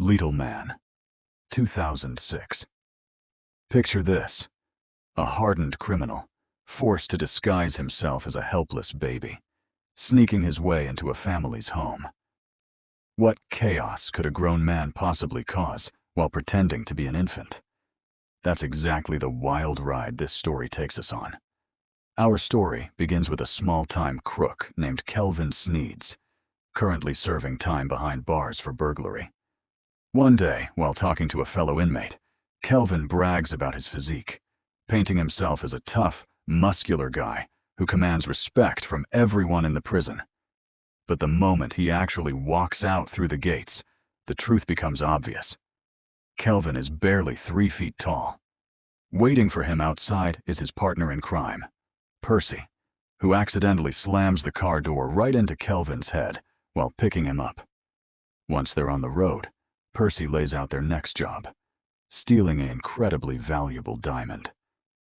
Little Man, 2006. Picture this: a hardened criminal, forced to disguise himself as a helpless baby, sneaking his way into a family's home. What chaos could a grown man possibly cause while pretending to be an infant? That's exactly the wild ride this story takes us on. Our story begins with a small-time crook named Kelvin Sneeds, currently serving time behind bars for burglary. One day, while talking to a fellow inmate, Kelvin brags about his physique, painting himself as a tough, muscular guy who commands respect from everyone in the prison. But the moment he actually walks out through the gates, the truth becomes obvious. Kelvin is barely 3 feet tall. Waiting for him outside is his partner in crime, Percy, who accidentally slams the car door right into Kelvin's head while picking him up. Once they're on the road, Percy lays out their next job: stealing an incredibly valuable diamond.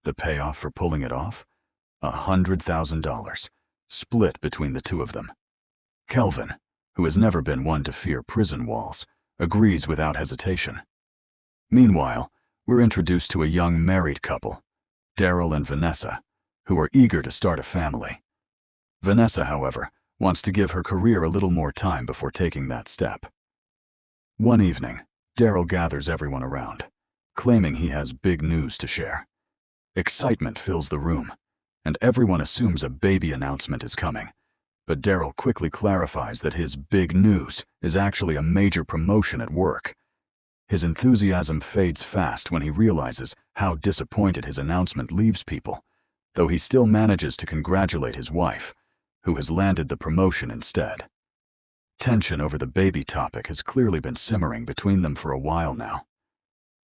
The payoff for pulling it off? $100,000, split between the two of them. Kelvin, who has never been one to fear prison walls, agrees without hesitation. Meanwhile, we're introduced to a young married couple, Daryl and Vanessa, who are eager to start a family. Vanessa, however, wants to give her career a little more time before taking that step. One evening, Daryl gathers everyone around, claiming he has big news to share. Excitement fills the room, and everyone assumes a baby announcement is coming. But Daryl quickly clarifies that his big news is actually a major promotion at work. His enthusiasm fades fast when he realizes how disappointed his announcement leaves people, though he still manages to congratulate his wife, who has landed the promotion instead. Tension over the baby topic has clearly been simmering between them for a while now.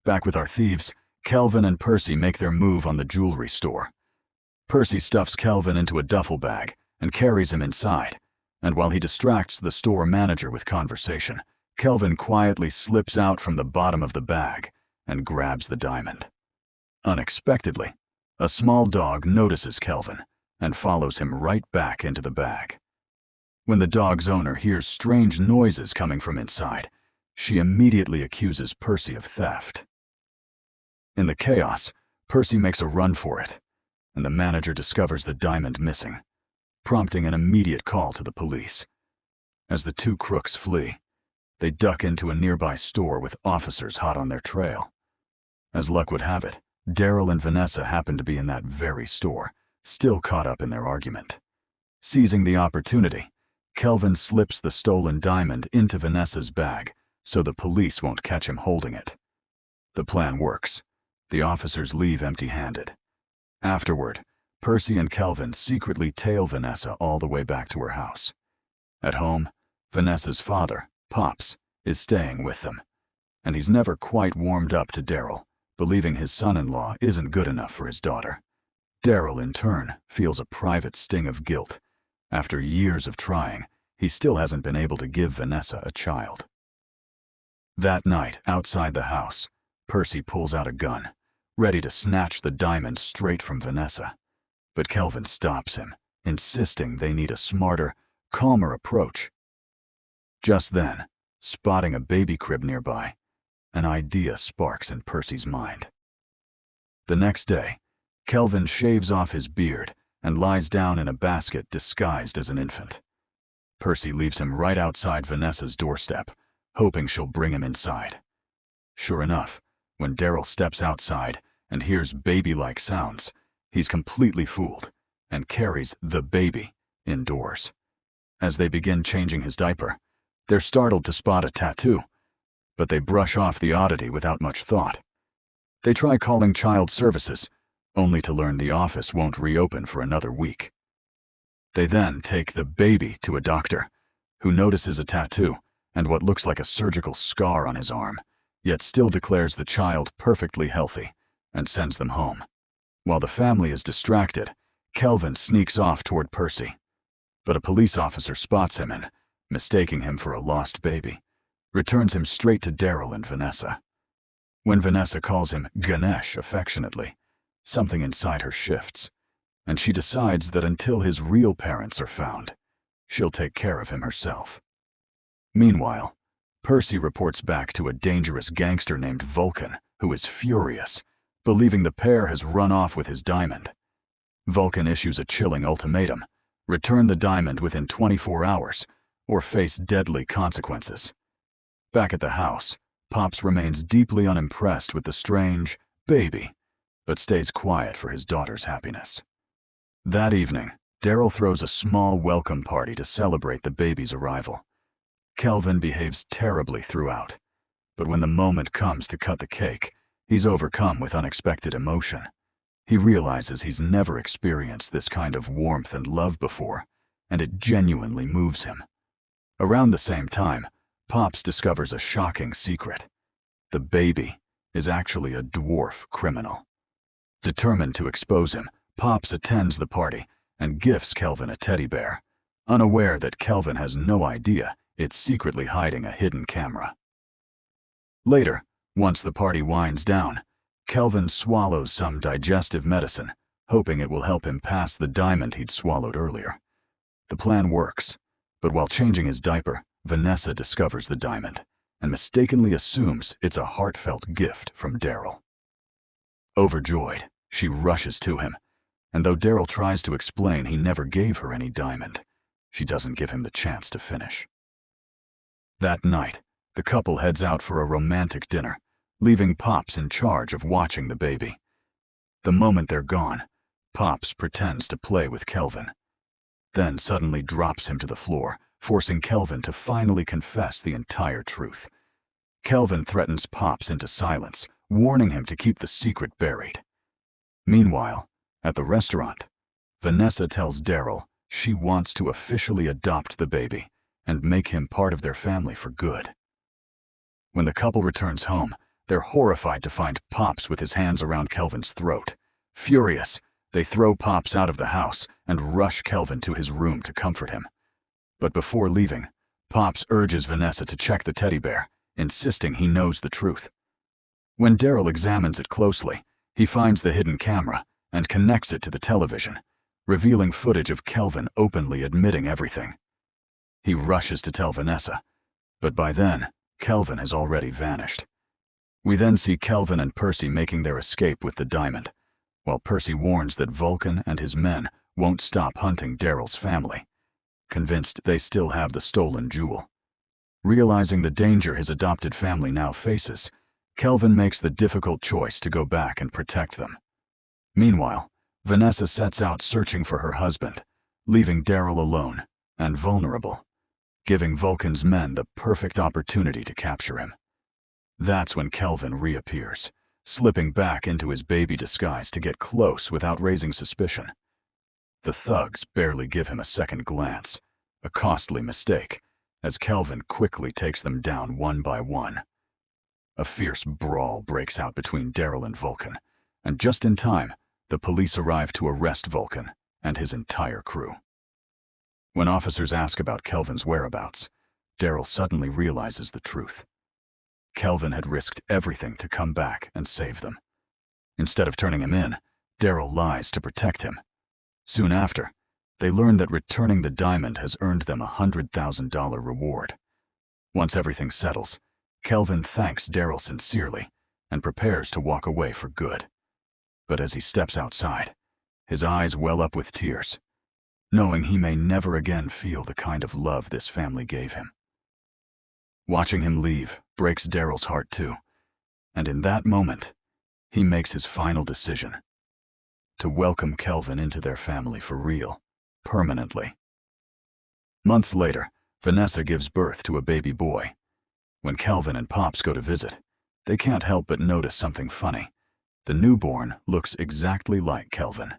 Back with our thieves, Kelvin and Percy make their move on the jewelry store. Percy stuffs Kelvin into a duffel bag and carries him inside, and while he distracts the store manager with conversation, Kelvin quietly slips out from the bottom of the bag and grabs the diamond. Unexpectedly, a small dog notices Kelvin and follows him right back into the bag. When the dog's owner hears strange noises coming from inside, she immediately accuses Percy of theft. In the chaos, Percy makes a run for it, and the manager discovers the diamond missing, prompting an immediate call to the police. As the two crooks flee, they duck into a nearby store with officers hot on their trail. As luck would have it, Daryl and Vanessa happen to be in that very store, still caught up in their argument. Seizing the opportunity, Kelvin slips the stolen diamond into Vanessa's bag so the police won't catch him holding it. The plan works. The officers leave empty-handed. Afterward, Percy and Kelvin secretly tail Vanessa all the way back to her house. At home, Vanessa's father, Pops, is staying with them, and he's never quite warmed up to Daryl, believing his son-in-law isn't good enough for his daughter. Daryl, in turn, feels a private sting of guilt. After years of trying, he still hasn't been able to give Vanessa a child. That night, outside the house, Percy pulls out a gun, ready to snatch the diamond straight from Vanessa. But Kelvin stops him, insisting they need a smarter, calmer approach. Just then, spotting a baby crib nearby, an idea sparks in Percy's mind. The next day, Kelvin shaves off his beard and lies down in a basket disguised as an infant. Percy leaves him right outside Vanessa's doorstep, hoping she'll bring him inside. Sure enough, when Daryl steps outside and hears baby-like sounds, he's completely fooled and carries the baby indoors. As they begin changing his diaper, they're startled to spot a tattoo, but they brush off the oddity without much thought. They try calling child services, only to learn the office won't reopen for another week. They then take the baby to a doctor, who notices a tattoo and what looks like a surgical scar on his arm, yet still declares the child perfectly healthy and sends them home. While the family is distracted, Kelvin sneaks off toward Percy, but a police officer spots him and, mistaking him for a lost baby, returns him straight to Daryl and Vanessa. When Vanessa calls him Ganesh affectionately, something inside her shifts, and she decides that until his real parents are found, she'll take care of him herself. Meanwhile, Percy reports back to a dangerous gangster named Vulcan, who is furious, believing the pair has run off with his diamond. Vulcan issues a chilling ultimatum: return the diamond within 24 hours, or face deadly consequences. Back at the house, Pops remains deeply unimpressed with the strange baby, but stays quiet for his daughter's happiness. That evening, Daryl throws a small welcome party to celebrate the baby's arrival. Kelvin behaves terribly throughout, but when the moment comes to cut the cake, he's overcome with unexpected emotion. He realizes he's never experienced this kind of warmth and love before, and it genuinely moves him. Around the same time, Pops discovers a shocking secret. The baby is actually a dwarf criminal. Determined to expose him, Pops attends the party and gifts Kelvin a teddy bear, unaware that Kelvin has no idea it's secretly hiding a hidden camera. Later, once the party winds down, Kelvin swallows some digestive medicine, hoping it will help him pass the diamond he'd swallowed earlier. The plan works, but while changing his diaper, Vanessa discovers the diamond and mistakenly assumes it's a heartfelt gift from Daryl. Overjoyed, she rushes to him, and though Daryl tries to explain he never gave her any diamond, she doesn't give him the chance to finish. That night, the couple heads out for a romantic dinner, leaving Pops in charge of watching the baby. The moment they're gone, Pops pretends to play with Kelvin, then suddenly drops him to the floor, forcing Kelvin to finally confess the entire truth. Kelvin threatens Pops into silence, warning him to keep the secret buried. Meanwhile, at the restaurant, Vanessa tells Daryl she wants to officially adopt the baby and make him part of their family for good. When the couple returns home, they're horrified to find Pops with his hands around Kelvin's throat. Furious, they throw Pops out of the house and rush Kelvin to his room to comfort him. But before leaving, Pops urges Vanessa to check the teddy bear, insisting he knows the truth. When Daryl examines it closely, he finds the hidden camera and connects it to the television, revealing footage of Kelvin openly admitting everything. He rushes to tell Vanessa, but by then, Kelvin has already vanished. We then see Kelvin and Percy making their escape with the diamond, while Percy warns that Vulcan and his men won't stop hunting Daryl's family, convinced they still have the stolen jewel. Realizing the danger his adopted family now faces, Kelvin makes the difficult choice to go back and protect them. Meanwhile, Vanessa sets out searching for her husband, leaving Daryl alone and vulnerable, giving Vulcan's men the perfect opportunity to capture him. That's when Kelvin reappears, slipping back into his baby disguise to get close without raising suspicion. The thugs barely give him a second glance, a costly mistake, as Kelvin quickly takes them down one by one. A fierce brawl breaks out between Daryl and Vulcan, and just in time, the police arrive to arrest Vulcan and his entire crew. When officers ask about Kelvin's whereabouts, Daryl suddenly realizes the truth. Kelvin had risked everything to come back and save them. Instead of turning him in, Daryl lies to protect him. Soon after, they learn that returning the diamond has earned them a $100,000 reward. Once everything settles, Kelvin thanks Daryl sincerely and prepares to walk away for good. But as he steps outside, his eyes well up with tears, knowing he may never again feel the kind of love this family gave him. Watching him leave breaks Daryl's heart too, and in that moment, he makes his final decision: to welcome Kelvin into their family for real, permanently. Months later, Vanessa gives birth to a baby boy. When Kelvin and Pops go to visit, they can't help but notice something funny. The newborn looks exactly like Kelvin.